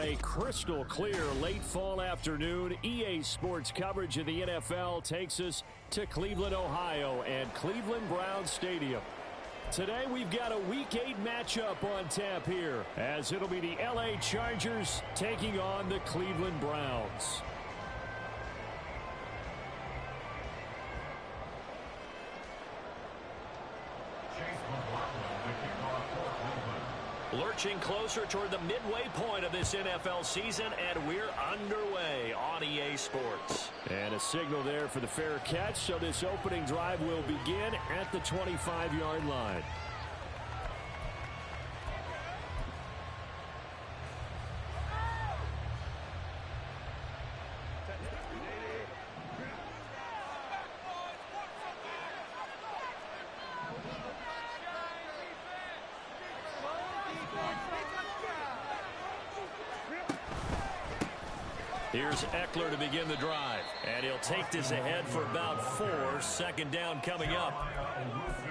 a crystal clear late fall afternoon, EA Sports coverage of the NFL takes us to Cleveland, Ohio, and Cleveland Browns Stadium. Today we've got a Week 8 matchup on tap here, as it'll be the LA Chargers taking on the Cleveland Browns. Lurching closer toward the midway point of this NFL season, and we're underway on EA Sports. And a signal there for the fair catch, so this opening drive will begin at the 25-yard line. Here's Eckler to begin the drive, and he'll take this ahead for about 4. Second down coming up.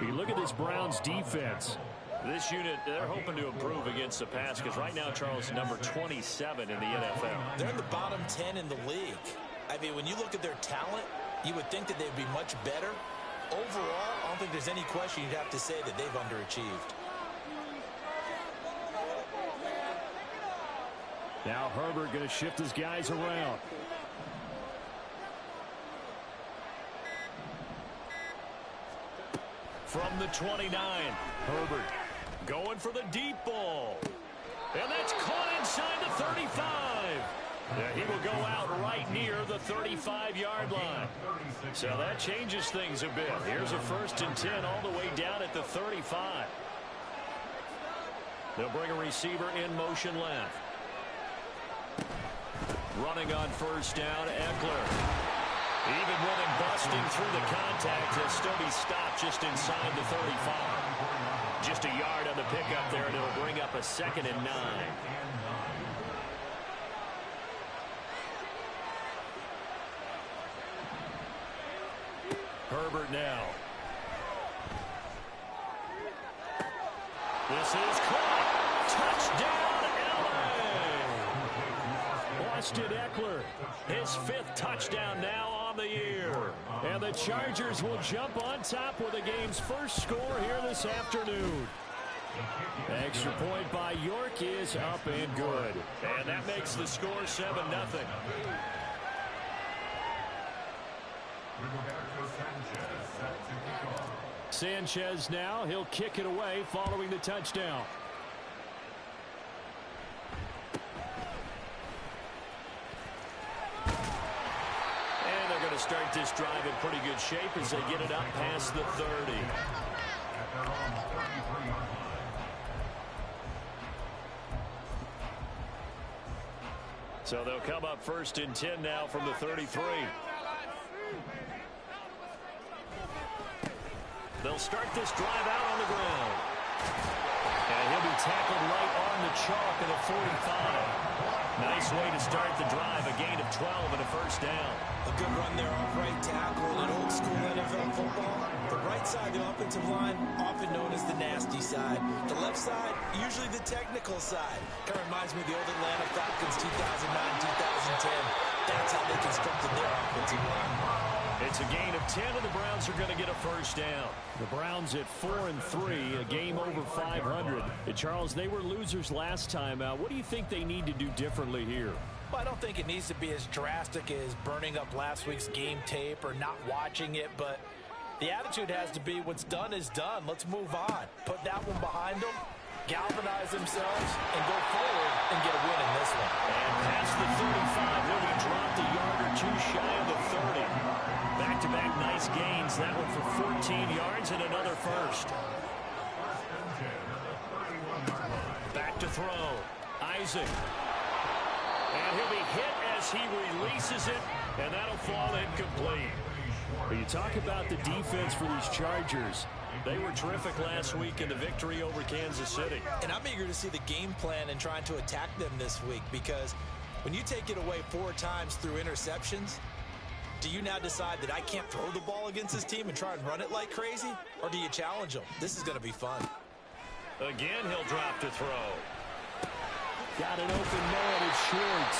You look at this Browns defense. This unit, they're hoping to improve against the pass because right now, Charles, number 27 in the NFL. They're in the bottom 10 in the league. I mean, when you look at their talent, you would think that they'd be much better. Overall, I don't think there's any question you'd have to say that they've underachieved. Now Herbert going to shift his guys around. From the 29, Herbert going for the deep ball. And that's caught inside the 35. Yeah, he will go out right near the 35-yard line. So that changes things a bit. Here's a 1st and 10 all the way down at the 35. They'll bring a receiver in motion left. Running on 1st down, Eckler. Even with him busting through the contact, he'll still be stopped just inside the 35. Just a yard on the pickup there, and it'll bring up a 2nd and 9. Herbert now. This is caught. Touchdown. Austin Eckler, his 5th touchdown now on the year. And the Chargers will jump on top with the game's first score here this afternoon. Extra point by York is up and good. And that makes the score 7-0. Sanchez now, he'll kick it away following the touchdown. Start this drive in pretty good shape as they get it up past the 30. So they'll come up 1st and 10 now from the 33. They'll start this drive out on the ground. And he'll be tackled right on the chalk at the 45. Nice way to start the drive, a gain of 12 and a 1st down. A good run there off right tackle in old school NFL football. The right side, the offensive line, often known as the nasty side. The left side, usually the technical side. Kind of reminds me of the old Atlanta Falcons 2009-2010. That's how they constructed their offensive line. It's a gain of 10, and the Browns are going to get a 1st down. The Browns at 4-3, a game over 500. Charles, they were losers last time out. What do you think they need to do differently here? Well, I don't think it needs to be as drastic as burning up last week's game tape or not watching it, but the attitude has to be what's done is done. Let's move on. Put that one behind them, galvanize themselves, and go forward and get a win in this one. And past the 35, he'll be dropped a yard or 2 shy of the 30. Back-to-back nice gains. That one for 14 yards and another 1st. Back to throw. Isaac. And he'll be hit as he releases it, and that'll fall incomplete. But you talk about the defense for these Chargers. They were terrific last week in the victory over Kansas City. And I'm eager to see the game plan and trying to attack them this week, because when you take it away 4 times through interceptions, do you now decide that I can't throw the ball against this team and try and run it like crazy? Or do you challenge them? This is going to be fun. Again, he'll drop to throw. Got an open man. It's Schwartz.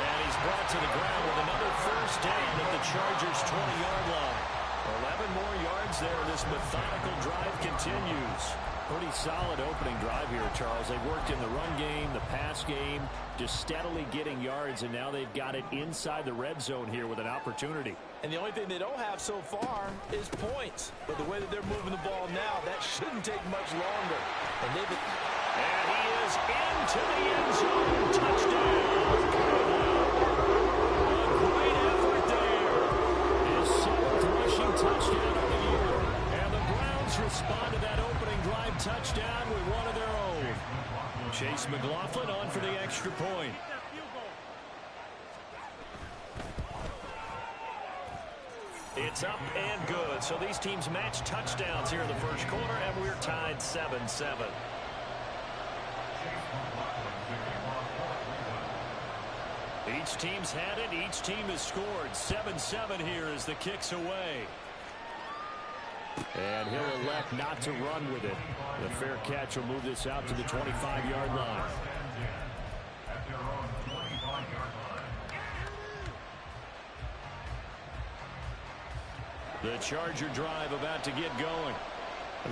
And he's brought to the ground with another first down at the Chargers' 20-yard line. 11 more yards there. This methodical drive continues. Pretty solid opening drive here, Charles. They've worked in the run game, the pass game, just steadily getting yards, and now they've got it inside the red zone here with an opportunity. And the only thing they don't have so far is points. But the way that they're moving the ball now, that shouldn't take much longer. And he is into the end zone. Touchdown. A great effort there. His 7th rushing touchdown of the year. And the Browns respond to that opening drive touchdown with one of their own. Chase McLaughlin on for the extra point. It's up and good. So these teams match touchdowns here in the first quarter, and we're tied 7-7. Each team's had it. Each team has scored. 7-7 here as the kick's away. And he'll elect not to run with it. The fair catch will move this out to the 25-yard line. The Charger drive about to get going.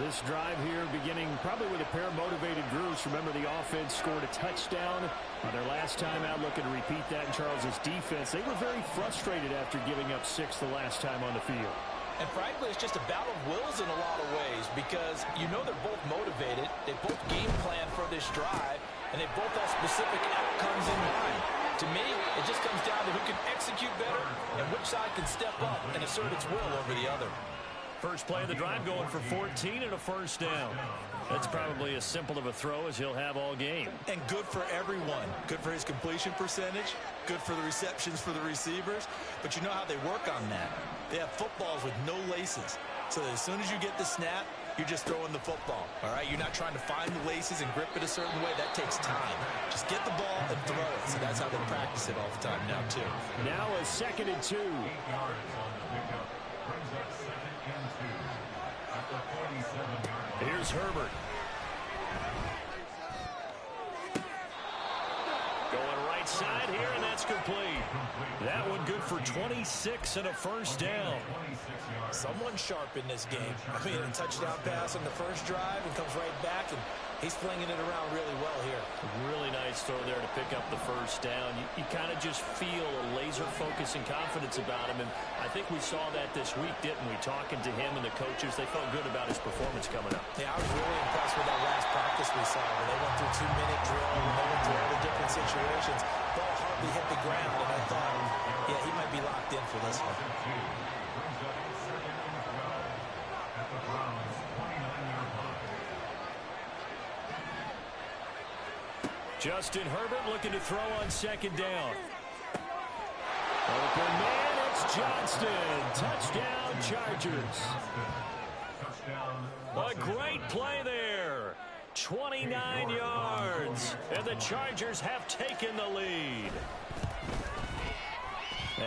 This drive here beginning probably with a pair of motivated groups. Remember, the offense scored a touchdown on their last time out, looking to repeat that in Charles' defense. They were very frustrated after giving up 6 the last time on the field. And frankly, it's just a battle of wills in a lot of ways because you know they're both motivated. They both game plan for this drive, and they both have specific outcomes in mind. To me, it just comes down to who can execute better and which side can step up and assert its will over the other. First play of the drive going for 14 and a first down. That's probably as simple of a throw as he'll have all game. And good for everyone. Good for his completion percentage. Good for the receptions for the receivers. But you know how they work on that. They have footballs with no laces. So that as soon as you get the snap, you're just throwing the football. All right? You're not trying to find the laces and grip it a certain way. That takes time. Just get the ball and throw it. So that's how they practice it all the time now, too. Now a 2nd and 2. Here's Herbert. Going right side here, and that's complete. That one good for 26 and a first down. Someone sharp in this game. I mean, a touchdown pass on the first drive and comes right back, and he's flinging it around really well here. Really nice throw there to pick up the first down. You kind of just feel a laser focus and confidence about him, and I think we saw that this week, didn't we? Talking to him and the coaches, they felt good about his performance coming up. Yeah, I was really impressed with that last practice we saw where they went through 2-minute drill and they went through all the different situations. Ball hardly hit the ground, and I thought, yeah, he might be locked in for this one. Justin Herbert looking to throw on 2nd down. Open man, it's Johnston. Touchdown, Chargers. A great play there. 29 yards. And the Chargers have taken the lead.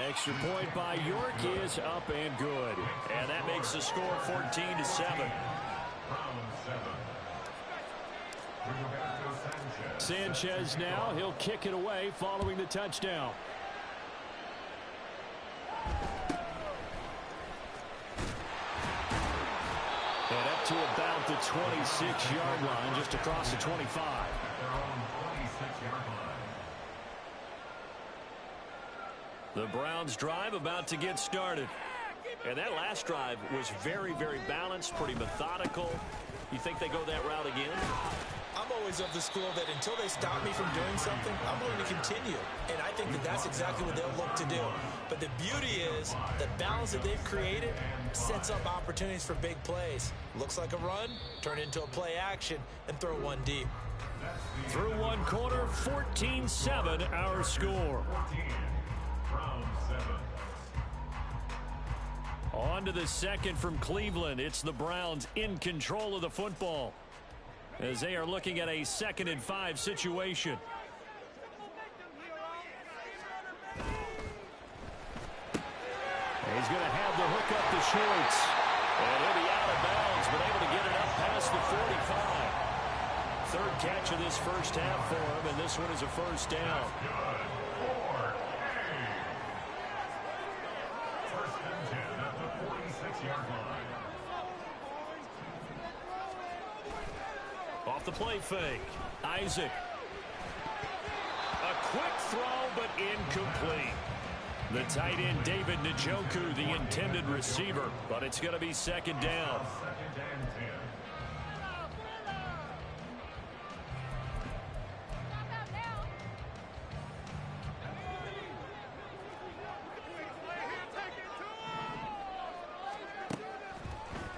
Extra point by York is up and good. And that makes the score 14-7. Sanchez now, he'll kick it away following the touchdown. And up to about the 26-yard line, just across the 25. The Browns drive about to get started. And that last drive was very, very balanced, pretty methodical. You think they go that route again? I'm always of the school that until they stop me from doing something, I'm going to continue. And I think that that's exactly what they'll look to do. But the beauty is the balance that they've created sets up opportunities for big plays. Looks like a run, turn into a play action, and throw one deep. Through one quarter, 14-7 our score. On to the second from Cleveland. It's the Browns in control of the football as they are looking at a 2nd and 5 situation. He's going to have the hook up to Schwartz. And he'll be out of bounds, but able to get it up past the 45. third catch of this first half for him, and this one is a first down. First and 10 at the 46-yard line. Off the play fake. Isaac. A quick throw, but incomplete. The tight end, David Njoku, the intended receiver, but it's going to be second down. Second and 10.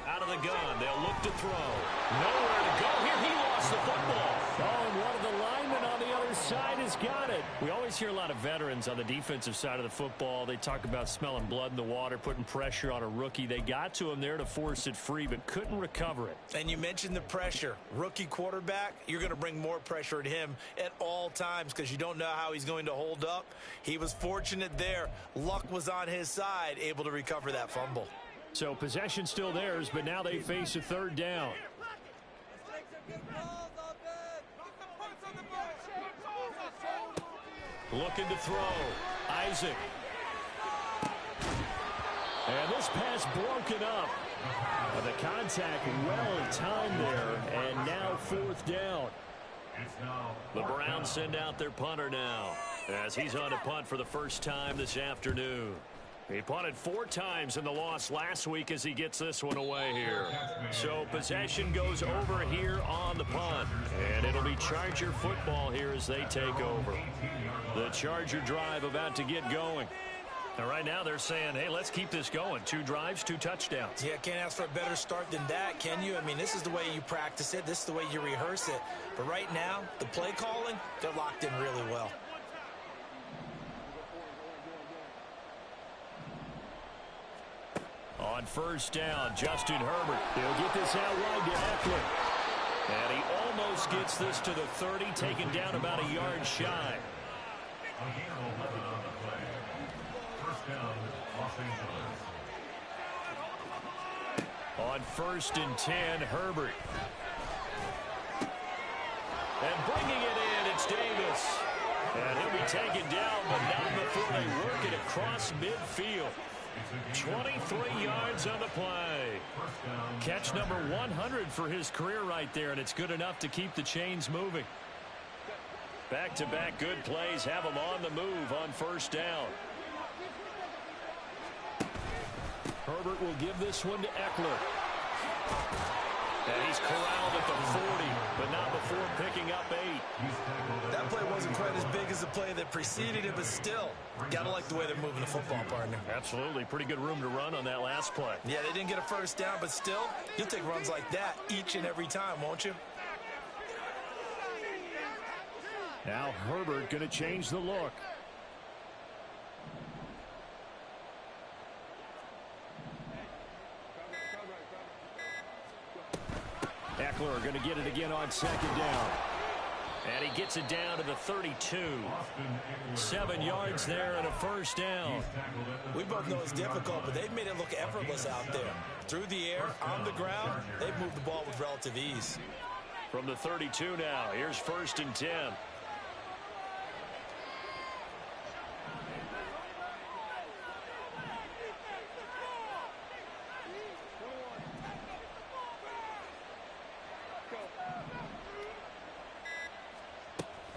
Out of the gun, they'll look to throw. Nowhere to go here. He lost the football. Oh, and one of the linemen on the other side has got it. We always hear a lot of veterans on the defensive side of the football. They talk about smelling blood in the water, putting pressure on a rookie. They got to him there to force it free, but couldn't recover it. And you mentioned the pressure. Rookie quarterback, you're going to bring more pressure at him at all times because you don't know how he's going to hold up. He was fortunate there. Luck was on his side, able to recover that fumble. So possession still theirs, but now they face a third down. Looking to throw. Isaac. And this pass broken up. The contact well timed there, and now fourth down. The Browns send out their punter now, as he's on to punt for the first time this afternoon. He punted 4 times in the loss last week as he gets this one away here. So possession goes over here on the punt. And it'll be Charger football here as they take over. The Charger drive about to get going. And right now they're saying, hey, let's keep this going. 2 drives, 2 touchdowns. Yeah, can't ask for a better start than that, can you? I mean, this is the way you practice it. This is the way you rehearse it. But right now, the play calling, they're locked in really well. On first down, Justin Herbert. He'll get this out wide to Eckler. And he almost gets this to the 30, taken down about a yard shy. Again, 11 on the play. First down, Los Angeles. On first and 10, Herbert. And bringing it in, it's Davis. And he'll be taken down, but not before they work it across midfield. 23 yards on the play. Catch number 100 for his career right there, and it's good enough to keep the chains moving. Back-to-back good plays have him on the move on first down. Herbert will give this one to Eckler. And he's corralled at the 40, but not before picking up 8. That play wasn't quite as big as the play that preceded it, but still, got to like the way they're moving the football, partner. Absolutely. Pretty good room to run on that last play. Yeah, they didn't get a first down, but still, you'll take runs like that each and every time, won't you? Now Herbert going to change the look. Eckler going to get it again on second down. And he gets it down to the 32. 7 yards there and a first down. We both know it's difficult, but they've made it look effortless out there. Through the air, on the ground, they've moved the ball with relative ease. From the 32 now, here's first and 10.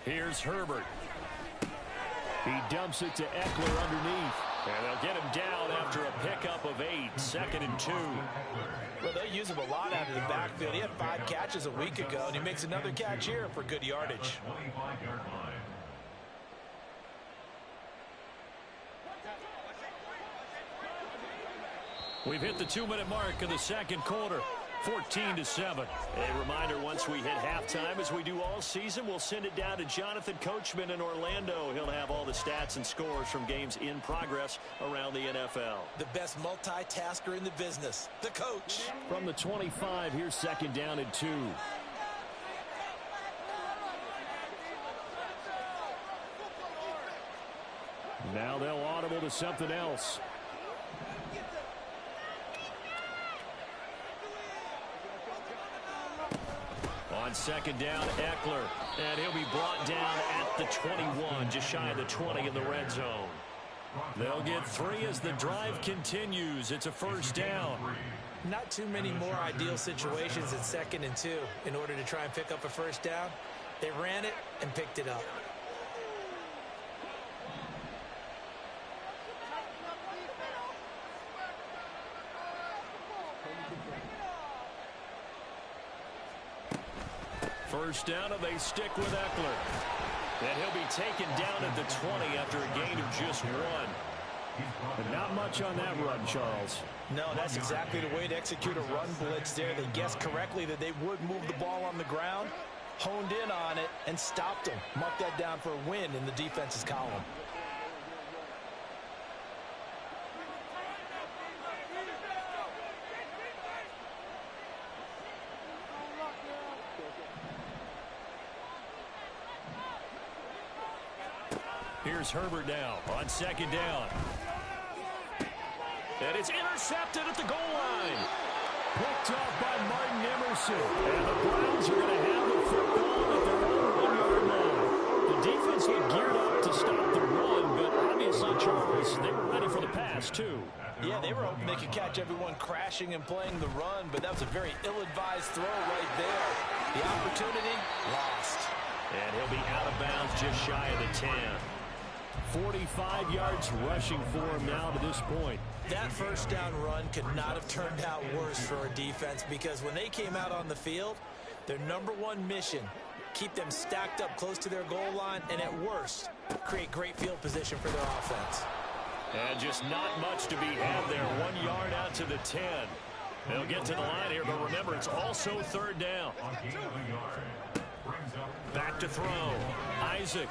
Here's Herbert. He dumps it to Eckler underneath. And they'll get him down after a pickup of 8. 2nd and 2. Well, they use him a lot out of the backfield. He had 5 catches a week ago, and he makes another catch here for good yardage. We've hit the 2-minute mark of the second quarter. 14-7. A reminder, once we hit halftime, as we do all season, we'll send it down to Jonathan Coachman in Orlando. He'll have all the stats and scores from games in progress around the NFL. The best multitasker in the business, the coach. From the 25, here's second down and 2. Now they'll audible to something else. On on second down, Eckler. And he'll be brought down at the 21, just shy of the 20 in the red zone. They'll get 3 as the drive continues. It's a first down. Not too many more ideal situations at 2nd and 2 in order to try and pick up a first down. They ran it and picked it up. First down, and they stick with Eckler. And he'll be taken down at the 20 after a gain of just 1. But not much on that run, Charles. No, that's exactly the way to execute a run blitz there. They guessed correctly that they would move the ball on the ground, honed in on it, and stopped them. Mark that down for a win in the defense's column. Here's Herbert now on second down. And it's intercepted at the goal line. Picked off by Martin Emerson. And the Browns are going to have the football at their own 1-yard line. The defense looked geared up to stop the run, but obviously, Charles, they were ready for the pass, too. Yeah, they were hoping they could catch everyone crashing and playing the run, but that was a very ill-advised throw right there. The opportunity lost. And he'll be out of bounds just shy of the 10. 45 yards rushing for him now to this point. That first down run could not have turned out worse for our defense, because when they came out on the field, their #1 mission, keep them stacked up close to their goal line, and at worst, create great field position for their offense. And just not much to be had there. 1 yard out to the 10. They'll get to the line here, but remember, it's also third down. Back to throw. Isaac.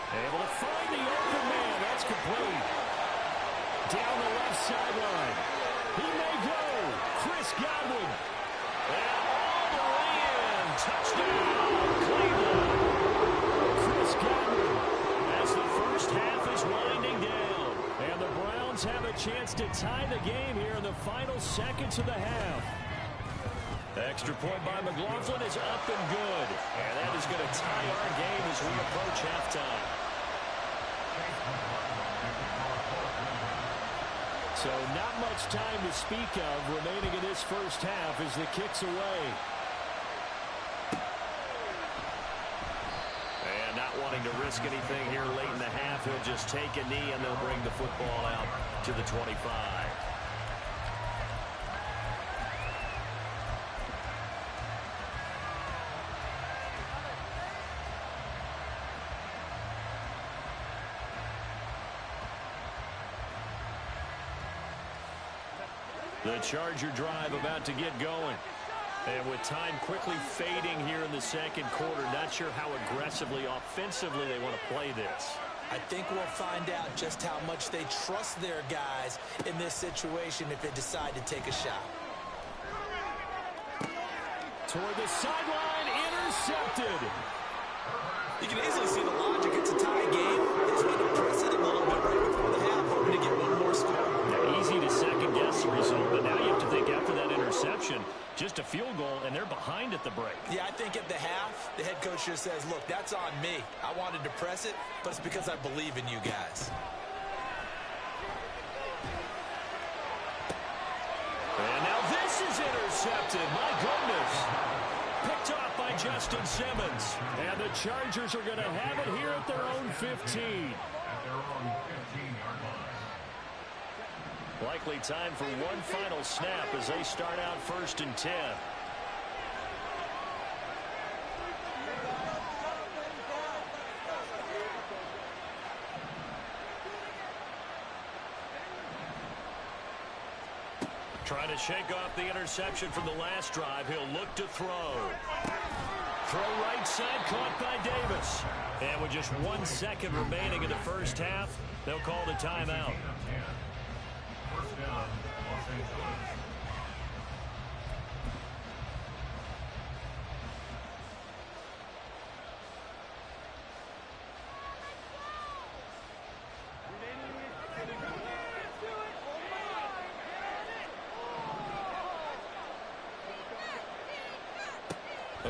Able to find the open man. That's complete. Down the left sideline. He may go. Chris Godwin. And all the way in. Touchdown, Cleveland. Chris Godwin as the first half is winding down. And the Browns have a chance to tie the game here in the final seconds of the half. Extra point by McLaughlin is up and good. And that is going to tie our game as we approach halftime. So not much time to speak of remaining in this first half as the kick's away. And not wanting to risk anything here late in the half, he'll just take a knee and they'll bring the football out to the 25. The Charger drive about to get going. And with time quickly fading here in the second quarter, not sure how aggressively, offensively they want to play this. I think we'll find out just how much they trust their guys in this situation if they decide to take a shot. Toward the sideline, intercepted. You can easily see the logic. It's a tie game. They just want to press it a little bit right before the half, hoping to get one more score. Yeah, easy to second-guess the result, but now you have to think after that interception, just a field goal, and they're behind at the break. Yeah, I think at the half, the head coach just says, look, that's on me. I wanted to press it, but it's because I believe in you guys. And now this is intercepted. My goodness. Picked off by Justin Simmons. And the Chargers are going to have it here at their own 15. At their own 15-yard line. Likely time for one final snap as they start out 1st and 10. Trying to shake off the interception from the last drive. He'll look to throw. Throw right side, caught by Davis. And with just 1 second remaining in the first half, they'll call the timeout. First down, Los Angeles.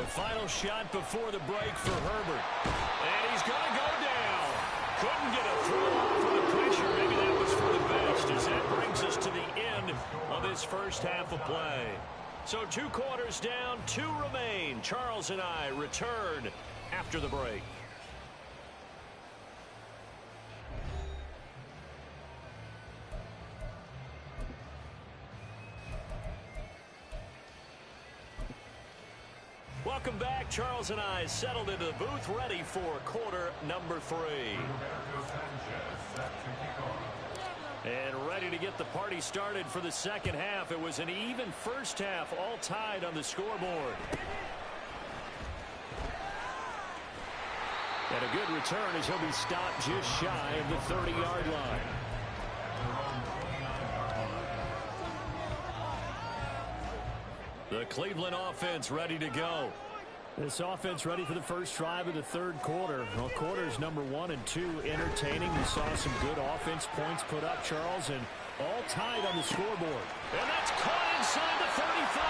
The final shot before the break for Herbert. And he's going to go down. Couldn't get a throw off of the pressure. Maybe that was for the best, as that brings us to the end of this first half of play. So 2 quarters down, 2 remain. Charles and I return after the break. Welcome back. Charles and I settled into the booth, ready for quarter number 3. And ready to get the party started for the second half. It was an even first half, all tied on the scoreboard. And a good return as he'll be stopped just shy of the 30-yard line. The Cleveland offense ready to go. This offense ready for the first drive of the third quarter. Well, quarters number 1 and 2 entertaining. We saw some good offense points put up, Charles, and all tied on the scoreboard. And that's caught inside the 35.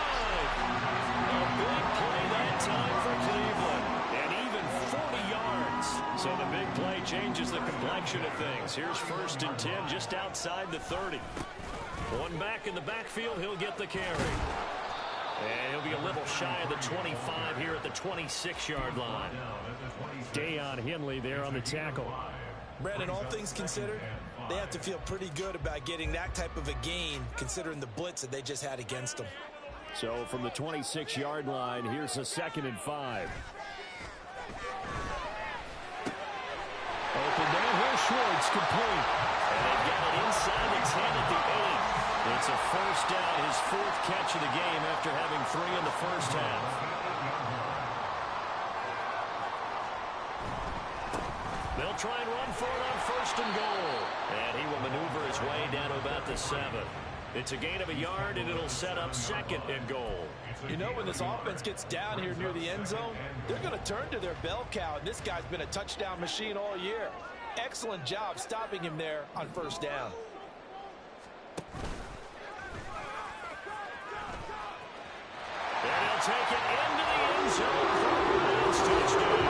A big play that time for Cleveland. And even 40 yards. So the big play changes the complexion of things. Here's 1st and 10 just outside the 30. One back in the backfield, he'll get the carry. And he'll be a little shy of the 25 here at the 26-yard line. Deion Henley there on the tackle. Brandon, all things considered, they have to feel pretty good about getting that type of a gain, considering the blitz that they just had against them. So from the 26-yard line, here's a 2nd and 5. Open downhill, Schwartz complete. And they've got it inside the 10 at the 8. It's a first down, his 4th catch of the game after having 3 in the first half. They'll try and run for it on 1st and goal. And he will maneuver his way down to about the 7. It's a gain of a yard, and it'll set up 2nd and goal. You know, when this offense gets down here near the end zone, they're going to turn to their bell cow, and this guy's been a touchdown machine all year. Excellent job stopping him there on 1st down. They'll take it into the end zone for a Browns touchdown.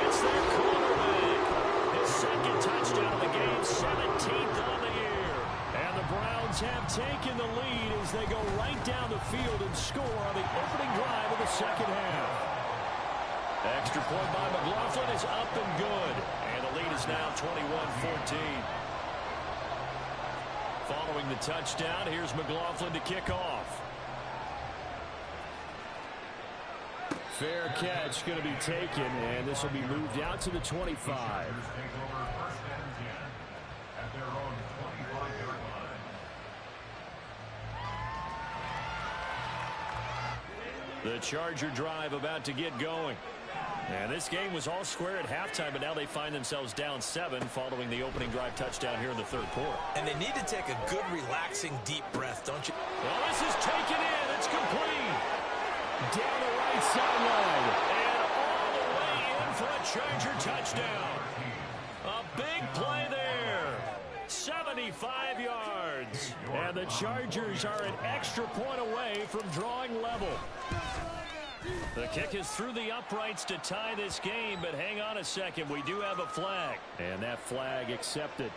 It's their quarterback. His 2nd touchdown of the game, 17th on the year. And the Browns have taken the lead as they go right down the field and score on the opening drive of the second half. Extra point by McLaughlin is up and good. And the lead is now 21-14. Following the touchdown, here's McLaughlin to kick off. Fair catch going to be taken, and this will be moved out to the 25. The Charger drive about to get going. And this game was all square at halftime, but now they find themselves down 7 following the opening drive touchdown here in the third quarter. And they need to take a good, relaxing, deep breath, don't you? Well, this is taken in. It's complete. Down the right sideline. And all the way in for a Charger touchdown. A big play there. 75 yards. And the Chargers are an extra point away from drawing level. The kick is through the uprights to tie this game, but hang on a second. We do have a flag. And that flag accepted.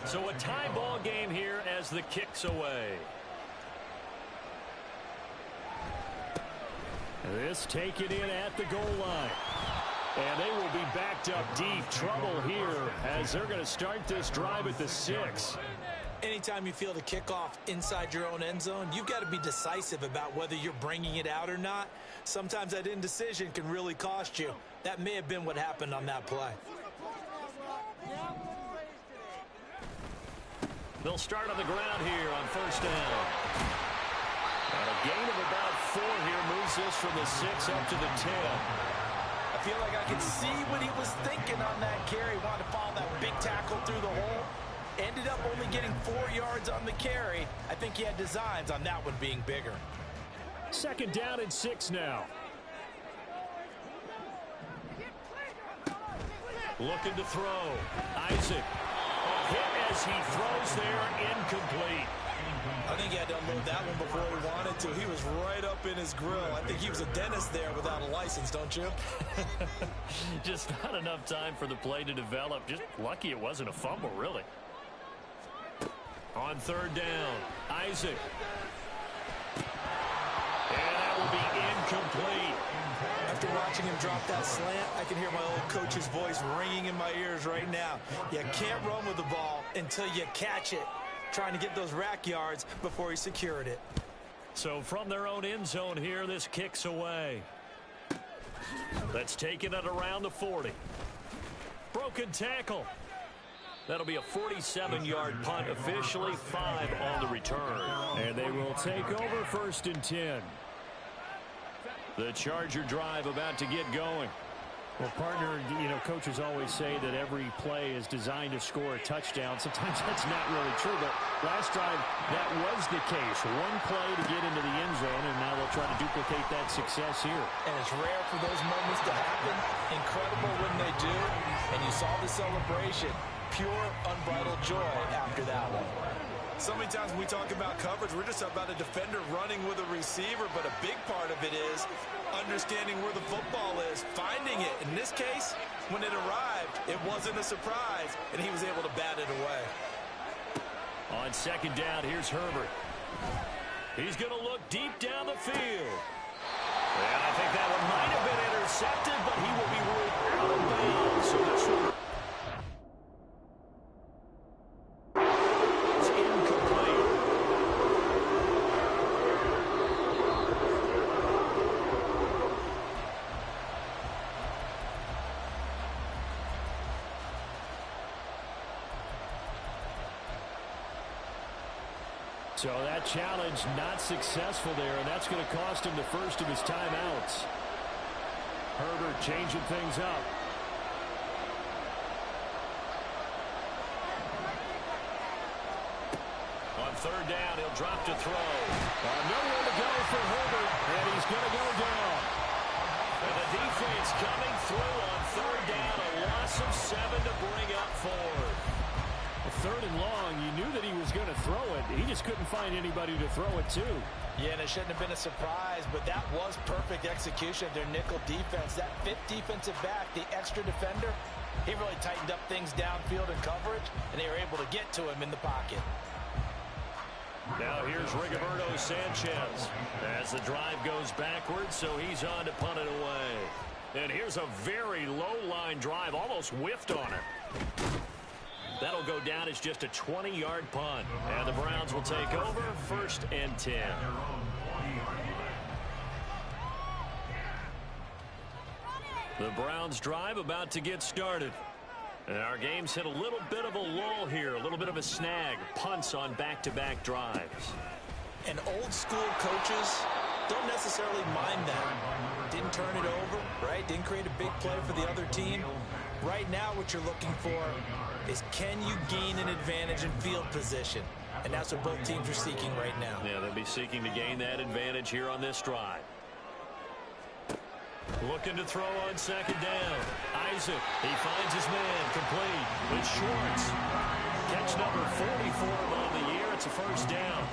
So a tie ball game here as the kick's away. This taken in at the goal line. And they will be backed up deep. Trouble here as they're going to start this drive at the 6. Anytime you feel the kickoff inside your own end zone, you've got to be decisive about whether you're bringing it out or not. Sometimes that indecision can really cost you. That may have been what happened on that play. They'll start on the ground here on 1st down. And a gain of about 4 here moves this from the 6 up to the 10. I feel like I can see what he was thinking on that carry. Wanted to follow that big tackle through the hole. Ended up only getting 4 yards on the carry. I think he had designs on that one being bigger. 2nd down and 6 now. Looking to throw. Isaac. A hit as he throws there, incomplete. I think he had to unload that one before he wanted to. He was right up in his grill. I think he was a dentist there without a license, don't you? Just not enough time for the play to develop. Just lucky it wasn't a fumble, really. On third down, Isaac. And that will be incomplete. After watching him drop that slant, I can hear my old coach's voice ringing in my ears right now. You can't run with the ball until you catch it. Trying to get those rack yards before he secured it. So from their own end zone here, this kicks away. That's taking it around the 40. Broken tackle. That'll be a 47-yard punt, officially 5 on the return. And they will take over 1st and 10. The Charger drive about to get going. Well, partner, you know, coaches always say that every play is designed to score a touchdown. Sometimes that's not really true, but last drive, that was the case. One play to get into the end zone, and now they'll try to duplicate that success here. And it's rare for those moments to happen. Incredible when they do. And you saw the celebration. Pure, unbridled joy after that one. So many times when we talk about coverage, we're just about a defender running with a receiver, but a big part of it is understanding where the football is, finding it. In this case, when it arrived, it wasn't a surprise, and he was able to bat it away. On second down, here's Herbert. He's going to look deep down the field. And I think that one might have been intercepted, but he will be ruled out of bounds. So this one So that challenge not successful there, and that's going to cost him the first of his timeouts. Herbert changing things up. On third down, he'll drop to throw. Nowhere to go for Herbert, and he's going to go down. And the defense coming through on third down, a loss of 7 to bring up 4. Third and long, you knew that he was going to throw it. He just couldn't find anybody to throw it to. Yeah, and it shouldn't have been a surprise, but that was perfect execution of their nickel defense. That fifth defensive back, the extra defender, he really tightened up things downfield in coverage, and they were able to get to him in the pocket. Now here's Rigoberto Sanchez as the drive goes backwards, so he's on to punt it away. And here's a very low-line drive, almost whiffed on it. That'll go down as just a 20-yard punt. And the Browns will take over 1st and 10. The Browns drive about to get started. And our game's hit a little bit of a lull here, a little bit of a snag. Punts on back-to-back drives. And old school coaches don't necessarily mind that. Didn't turn it over, right? Didn't create a big play for the other team. Right now what you're looking for is, can you gain an advantage in field position? And that's what both teams are seeking right now. Yeah, they'll be seeking to gain that advantage here on this drive. Looking to throw on second down. Isaac, he finds his man, complete. It's Schwartz. Catch number 44 on the year. It's a first down.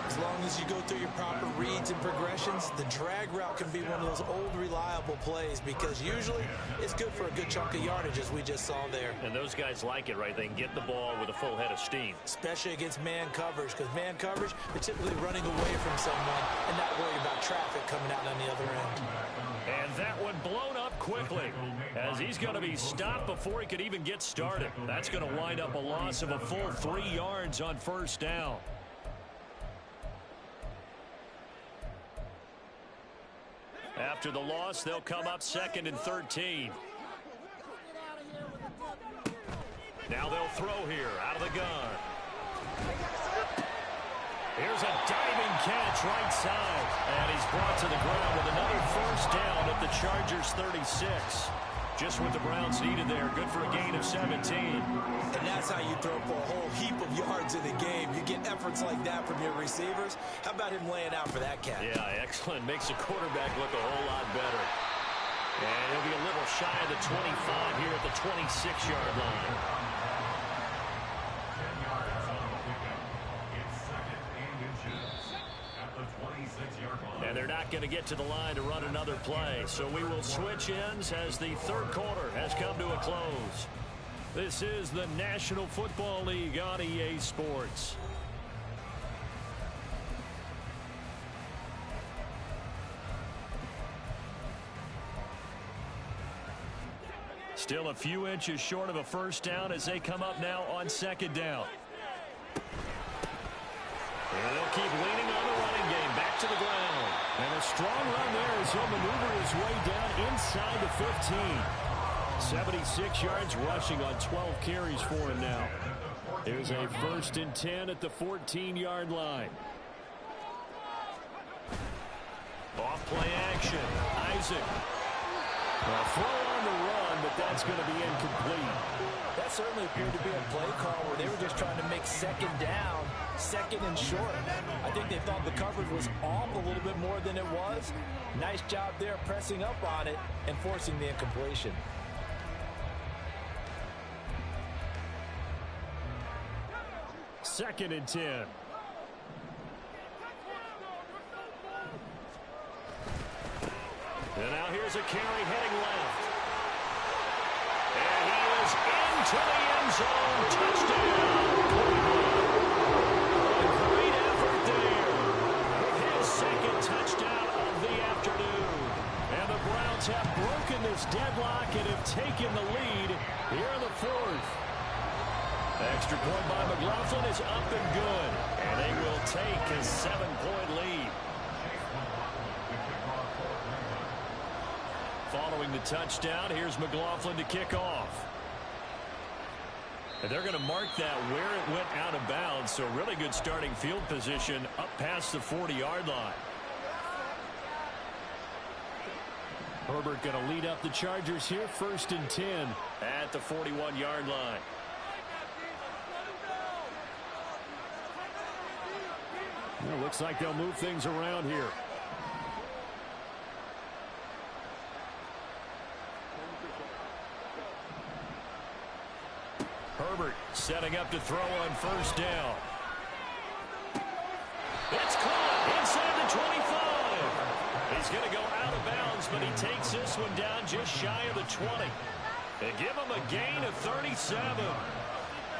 As long as you go through your proper reads and progressions, the drag route can be one of those old reliable plays, because usually it's good for a good chunk of yardage, as we just saw there. And those guys like it, right? They can get the ball with a full head of steam. Especially against man coverage, because man coverage, they're typically running away from someone and not worried about traffic coming out on the other end. And that one blown up quickly, as he's going to be stopped before he could even get started. That's going to wind up a loss of a full 3 yards on first down. After the loss, they'll come up 2nd and 13. Now they'll throw here out of the gun. Here's a diving catch right side. And he's brought to the ground with another first down at the Chargers 36. Just what the Browns needed there. Good for a gain of 17. And that's how you throw for a whole heap of yards in a game. You get efforts like that from your receivers. How about him laying out for that catch? Yeah, excellent. Makes the quarterback look a whole lot better. And he'll be a little shy of the 25 here at the 26-yard line. not going to get to the line to run another play. So we will switch ends as the third quarter has come to a close. This is the National Football League on EA Sports. Still a few inches short of a first down as they come up now on second down. And they'll keep leaning on the running game. Back to the ground. And a strong run there as he'll maneuver his way down inside the 15. 76 yards rushing on 12 carries for him now. Here's a 1st and 10 at the 14-yard line. Off play action. Isaac. A throw on the run, but that's going to be incomplete. That certainly appeared to be a play call where they were just trying to make second down, second and short. I think they thought the coverage was off a little bit more than it was. Nice job there pressing up on it and forcing the incompletion. Second and 10. And now here's a carry heading left. And he is into the end zone. Touchdown. A great effort there. His second touchdown of the afternoon. And the Browns have broken this deadlock and have taken the lead here in the fourth. Extra point by McLaughlin is up and good. And they will take a 7-point lead. Following the touchdown, here's McLaughlin to kick off. And they're going to mark that where it went out of bounds, so really good starting field position up past the 40-yard line. Herbert going to lead up the Chargers here, 1st and 10 at the 41-yard line. Well, looks like they'll move things around here. Herbert setting up to throw on 1st down. It's caught inside the 25. He's going to go out of bounds, but he takes this one down just shy of the 20. They give him a gain of 37.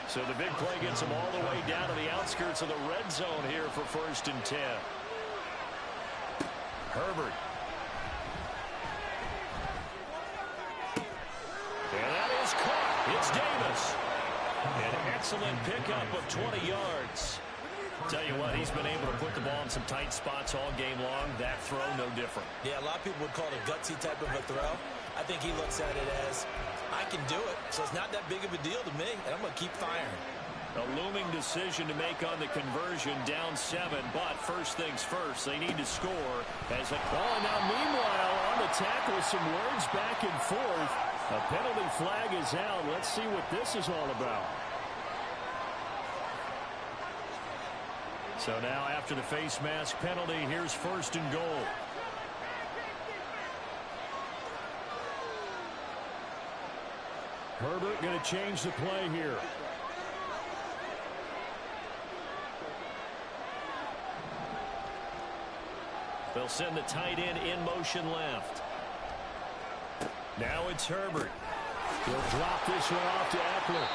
So the big play gets him all the way down to the outskirts of the red zone here for 1st and 10. Herbert. And that is caught. It's Davis. An excellent pickup of 20 yards. Tell you what, he's been able to put the ball in some tight spots all game long. That throw, no different. Yeah, a lot of people would call it a gutsy type of a throw. I think he looks at it as, I can do it, so it's not that big of a deal to me, and I'm going to keep firing. A looming decision to make on the conversion, down 7, but first things first, they need to score. As a ball now, meanwhile, on the tackle, some words back and forth. A penalty flag is out. Let's see what this is all about. So now after the face mask penalty, here's 1st and goal. Herbert going to change the play here. They'll send the tight end in motion left. Now it's Herbert. He'll drop this one off to Eckler.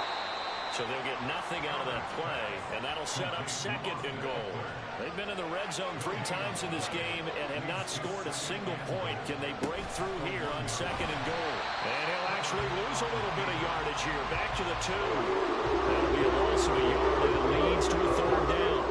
So they'll get nothing out of that play, and that'll set up 2nd and goal. They've been in the red zone 3 times in this game and have not scored a single point. Can they break through here on 2nd and goal? And he'll actually lose a little bit of yardage here. Back to the 2. That'll be a loss of a yard, and it leads to a 3rd down.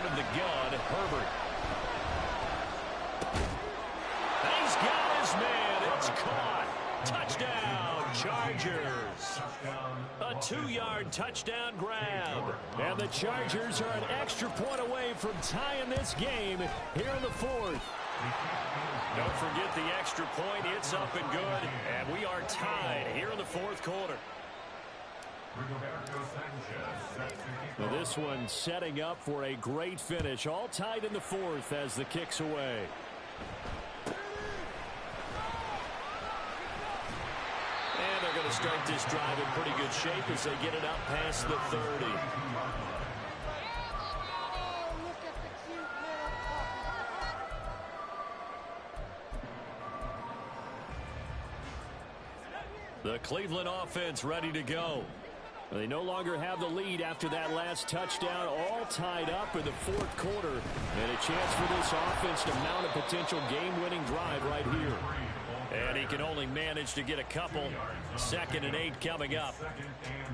The gun, Herbert. He's got his man. It's caught. Touchdown, Chargers. A 2-yard touchdown grab. And the Chargers are an extra point away from tying this game here in the 4th. Don't forget the extra point. It's up and good. And we are tied here in the 4th quarter. Rigoberto Sanchez set to kick Now off. this one setting up for a great finish. All tied in the fourth as the kick's away. And they're going to start this drive in pretty good shape as they get it out past the 30. The Cleveland offense ready to go. They no longer have the lead after that last touchdown, all tied up in the fourth quarter. And a chance for this offense to mount a potential game-winning drive right here. And he can only manage to get a couple. 2nd and 8 coming up.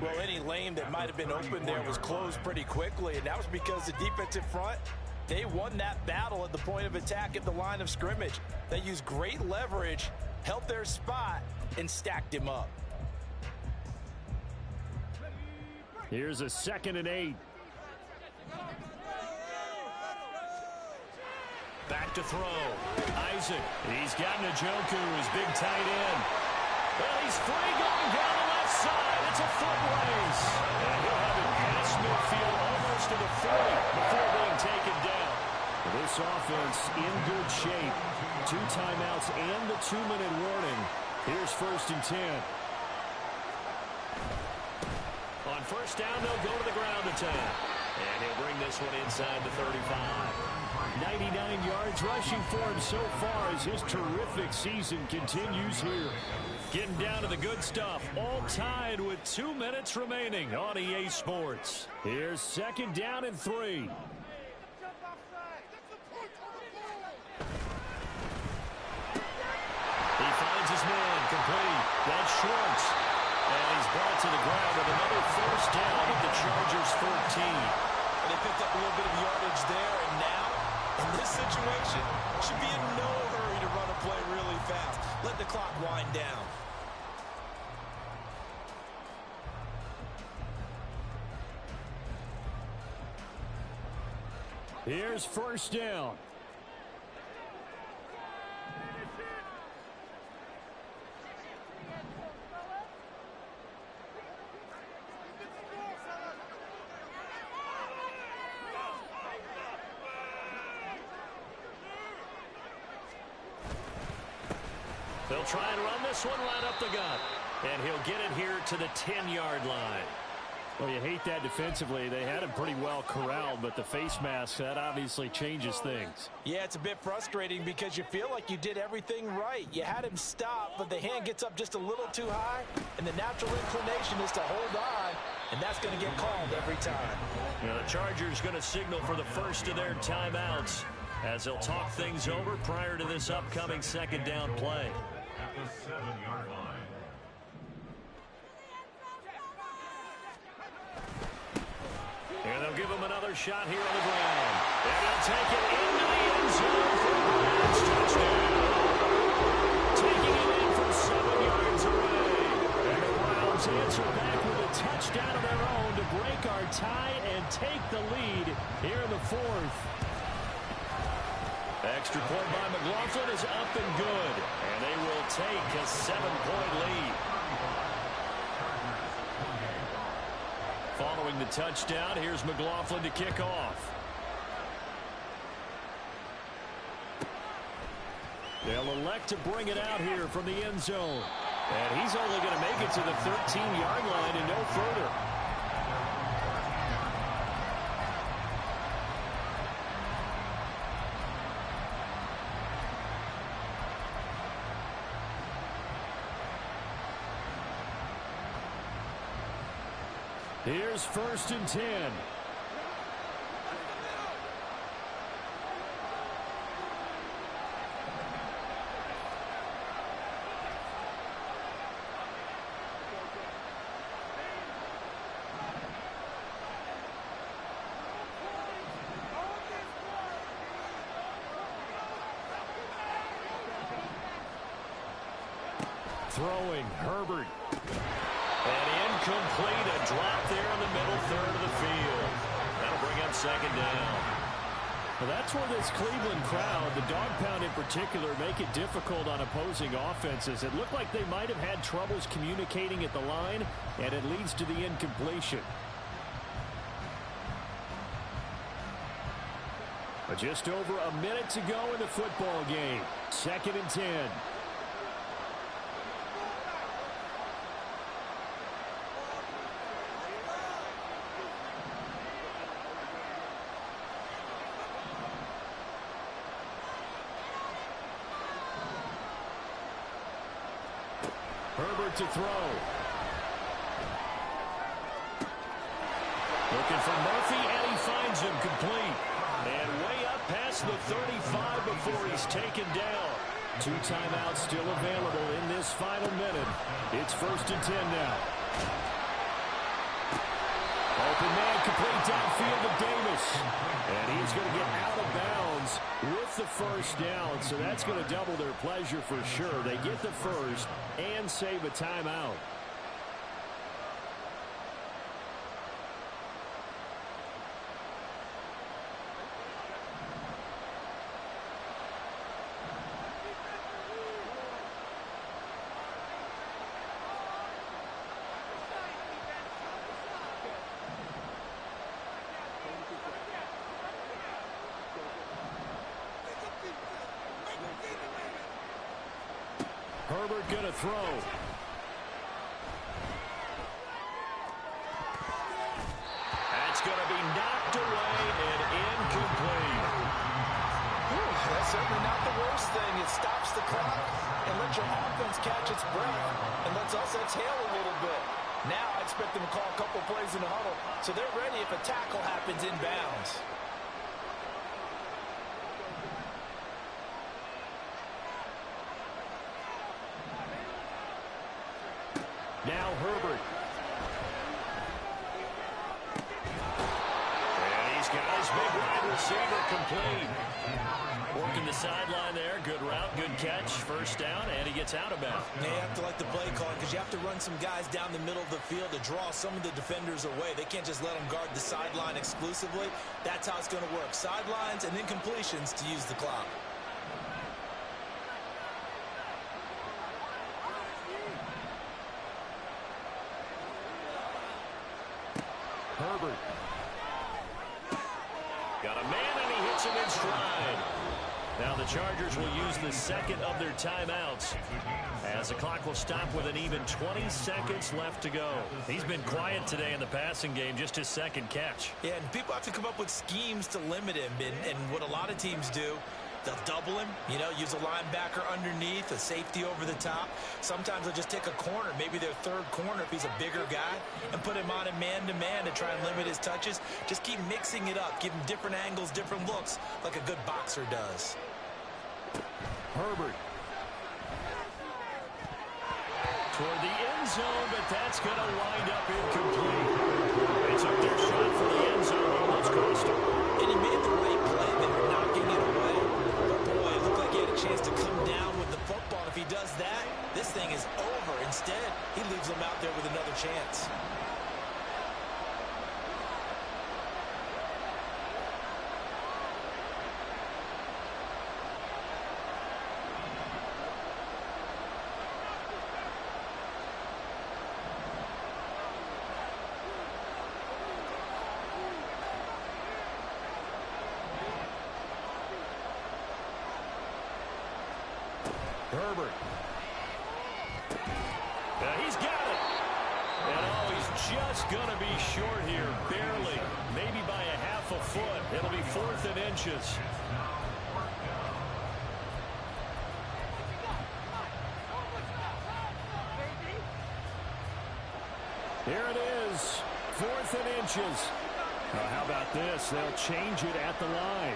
Well, any lane that might have been open there was closed pretty quickly, and that was because the defensive front, they won that battle at the point of attack at the line of scrimmage. They used great leverage, held their spot, and stacked him up. Here's a 2nd and 8. Back to throw. Isaac. He's got Njoku, his big tight end. Well, he's free going down the left side. It's a foot race. And he'll have it past midfield almost to the 40 before being taken down. This offense in good shape. 2 timeouts and the 2-minute warning. Here's 1st and 10. On 1st down, they'll go to the ground attack. And he'll bring this one inside the 35. 99 yards rushing for him so far as his terrific season continues here. Getting down to the good stuff. All tied with 2 minutes remaining on EA Sports. Here's 2nd down and 3. He finds his man complete. That's Schwartz. And he's brought to the ground with another 1st down at the Chargers 14. And they picked up a little bit of yardage there, and now, in this situation, should be in no hurry to run a play really fast. Let the clock wind down. Here's 1st down. They'll try and run this one right up the gut. And he'll get it here to the 10-yard line. Well, you hate that defensively. They had him pretty well corralled, but the face mask, that obviously changes things. Yeah, it's a bit frustrating because you feel like you did everything right. You had him stop, but the hand gets up just a little too high, and the natural inclination is to hold on, and that's going to get called every time. Now, the Chargers going to signal for the first of their timeouts as they'll talk things over prior to this upcoming 2nd down play. At the 7-yard line. And they'll give him another shot here on the ground. And he'll take it into the end zone for a Browns touchdown. Taking it in for 7 yards away. And the Browns answer back with a touchdown of their own to break our tie and take the lead here in the 4th. Extra point by McLaughlin is up and good. And they will take a 7-point lead. Following the touchdown, here's McLaughlin to kick off. They'll elect to bring it out here from the end zone. And he's only going to make it to the 13-yard line and no further. Here's 1st and 10. Throwing, Herbert. And incomplete, a drop there in the middle third of the field. That'll bring up 2nd down. Well, that's where this Cleveland crowd, the dog pound, it particular make it difficult on opposing offenses. It looked like they might have had troubles communicating at the line, and it leads to the incompletion. But just over a minute to go in the football game. 2nd and 10. Herbert to throw. Looking for Murphy, and he finds him complete. And way up past the 35 before he's taken down. 2 timeouts still available in this final minute. It's 1st and 10 now. Open man complete downfield to Davis. And he's going to get out of bounds with the first down. So that's going to double their pleasure for sure. They get the first and save a timeout. Herbert going to throw. That's going to be knocked away and incomplete. That's certainly not the worst thing. It stops the clock and lets your offense catch its breath and lets us exhale a little bit. Now I expect them to call a couple plays in the huddle so they're ready if a tackle happens inbounds. Now Herbert. And he's got his big wide receiver complete. Working the sideline there. Good route, good catch. First down, and he gets out of bounds. Yeah, you have to like the play call because you have to run some guys down the middle of the field to draw some of the defenders away. They can't just let them guard the sideline exclusively. That's how it's going to work. Sidelines and then completions to use the clock. Herbert. Got a man, and he hits him in stride. Now the Chargers will use the second of their timeouts as the clock will stop with an even 20 seconds left to go. He's been quiet today in the passing game, just his second catch. Yeah, and people have to come up with schemes to limit him, and what a lot of teams do, they'll double him, you know, use a linebacker underneath, a safety over the top. Sometimes they'll just take a corner, maybe their third corner if he's a bigger guy, and put him on a man-to-man to try and limit his touches. Just keep mixing it up, give him different angles, different looks, like a good boxer does. Herbert. Toward the end zone, but that's going to wind up incomplete. They took their shot for the end zone, almost cost him. And he made the right play there, knocking it away. But boy, it looked like he had a chance to come down with the football. If he does that, this thing is over. Instead, he leaves them out there with another chance. Herbert. He's got it. And oh, he's just going to be short here, barely. Maybe by a half a foot. It'll be 4th and inches. Here it is, 4th and inches. How about this? They'll change it at the line.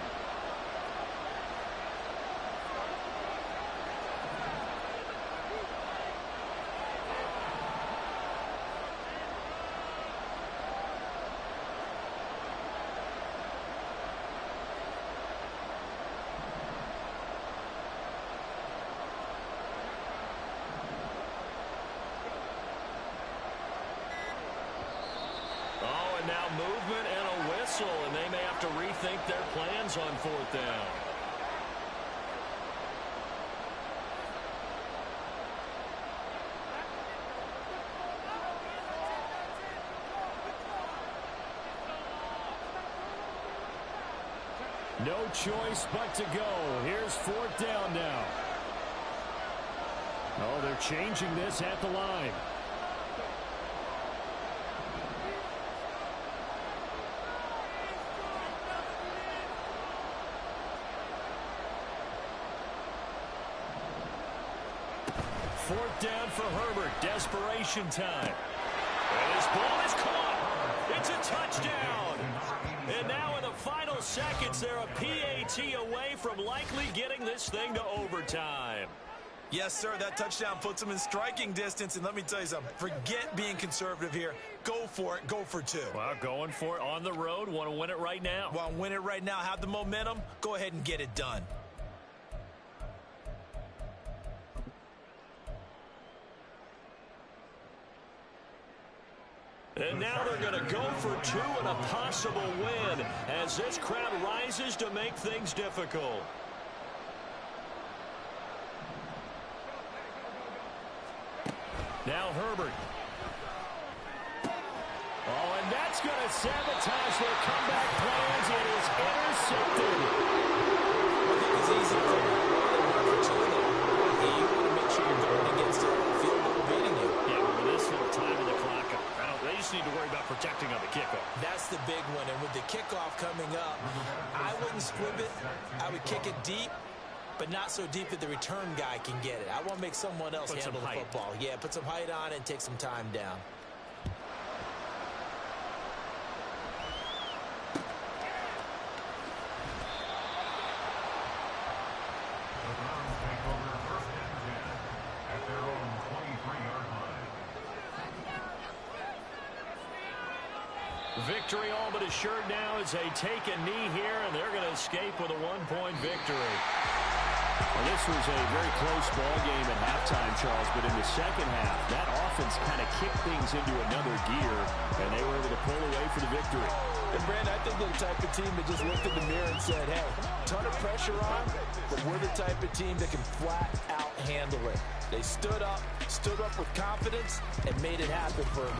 Now movement and a whistle, and they may have to rethink their plans on 4th down. No choice but to go. Here's 4th down now. Oh, they're changing this at the line. Fourth down for Herbert. Desperation time. And his ball is caught. It's a touchdown. And now in the final seconds, they're a PAT away from likely getting this thing to overtime. Yes, sir. That touchdown puts them in striking distance. And let me tell you something. Forget being conservative here. Go for it. Go for 2. Well, going for it on the road. Want to win it right now. Want to win it right now. Have the momentum. Go ahead and get it done. And now they're going to go for 2 and a possible win as this crowd rises to make things difficult. Now Herbert. Oh, and that's going to sabotage their comeback plans. It is intercepted. I think it's easy for you want to make sure you're going against it. Field goal beating you. Yeah, but with this little time in the clock, they just need to worry about protecting on the kickoff. That's the big one. And with the kickoff coming up, I wouldn't squib it. I would kick it deep, but not so deep that the return guy can get it. I want to make someone else handle the football. Yeah, put some height on and take some time down. Victory all but assured now as they take a knee here, and they're going to escape with a 1-point victory. Well, this was a very close ball game at halftime, Charles, but in the second half, that offense kind of kicked things into another gear, and they were able to pull away for the victory. And, Brandon, I think they're the type of team that just looked in the mirror and said, hey, ton of pressure on, but we're the type of team that can flat out handle it. They stood up with confidence, and made it happen for them.